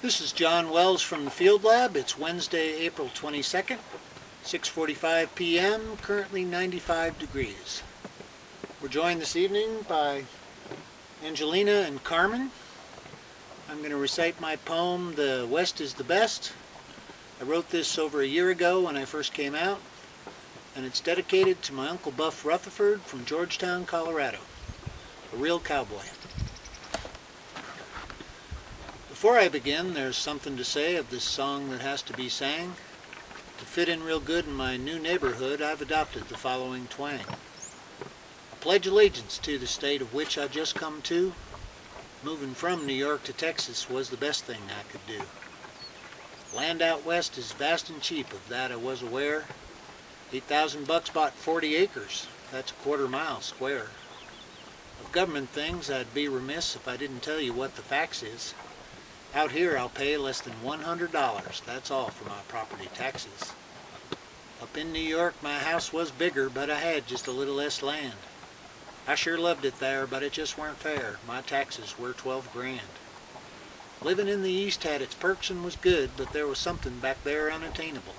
This is John Wells from the Field Lab. It's Wednesday, April 22nd, 6:45 p.m., currently 95 degrees. We're joined this evening by Angelina and Carmen. I'm going to recite my poem, "The West is the Best." I wrote this over a year ago when I first came out, and it's dedicated to my Uncle Buff Rutherford from Georgetown, Colorado, a real cowboy. Before I begin, there's something to say of this song that has to be sang. To fit in real good in my new neighborhood, I've adopted the following twang. I pledge allegiance to the state of which I just come to. Moving from New York to Texas was the best thing I could do. Land out west is vast and cheap, of that I was aware. $8,000 bought 40 acres, that's a quarter-mile square. Of government things, I'd be remiss if I didn't tell you what the facts is. Out here I'll pay less than $100, that's all for my property taxes. Up in New York my house was bigger, but I had just a little less land. I sure loved it there, but it just weren't fair. My taxes were 12 grand. Living in the East had its perks and was good, but there was something back there unattainable.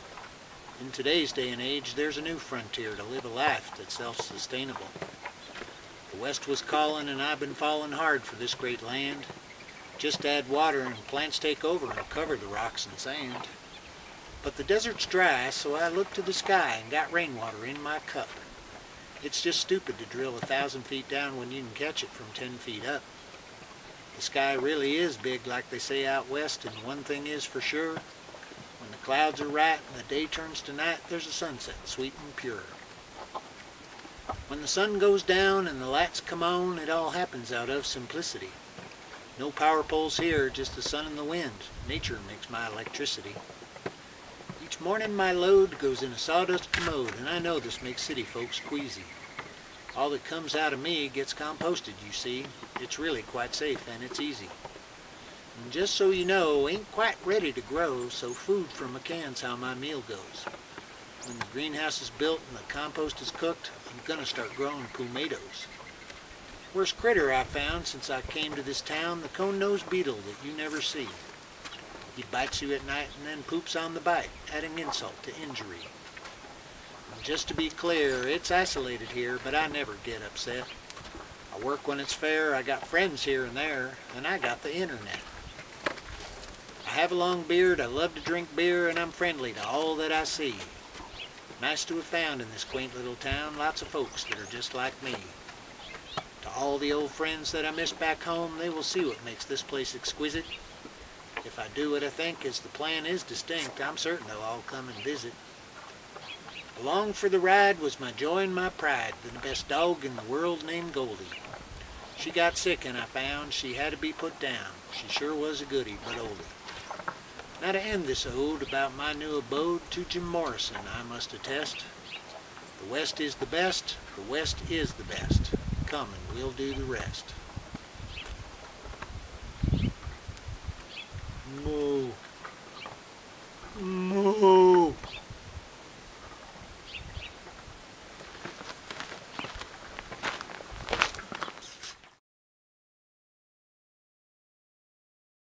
In today's day and age, there's a new frontier to live a life that's self-sustainable. The West was calling, and I've been falling hard for this great land. Just add water and plants take over and cover the rocks and sand. But the desert's dry, so I looked to the sky and got rainwater in my cup. It's just stupid to drill 1,000 feet down when you can catch it from 10 feet up. The sky really is big like they say out west, and one thing is for sure. When the clouds are right and the day turns to night, there's a sunset, sweet and pure. When the sun goes down and the lights come on, it all happens out of simplicity. No power poles here, just the sun and the wind. Nature makes my electricity. Each morning my load goes in a sawdust commode, and I know this makes city folks queasy. All that comes out of me gets composted, you see. It's really quite safe and it's easy. And just so you know, ain't quite ready to grow, so food from a can's how my meal goes. When the greenhouse is built and the compost is cooked, I'm gonna start growing tomatoes. Worst critter I found since I came to this town, the cone-nosed beetle that you never see. He bites you at night and then poops on the bite, adding insult to injury. And just to be clear, it's isolated here, but I never get upset. I work when it's fair, I got friends here and there, and I got the internet. I have a long beard, I love to drink beer, and I'm friendly to all that I see. Nice to have found in this quaint little town lots of folks that are just like me. To all the old friends that I miss back home, they will see what makes this place exquisite. If I do what I think as the plan is distinct, I'm certain they'll all come and visit. Along for the ride was my joy and my pride, the best dog in the world named Goldie. She got sick and I found she had to be put down. She sure was a goodie, but oldie. Now to end this ode about my new abode, to Jim Morrison I must attest. The West is the best, the West is the best. Come and we'll do the rest.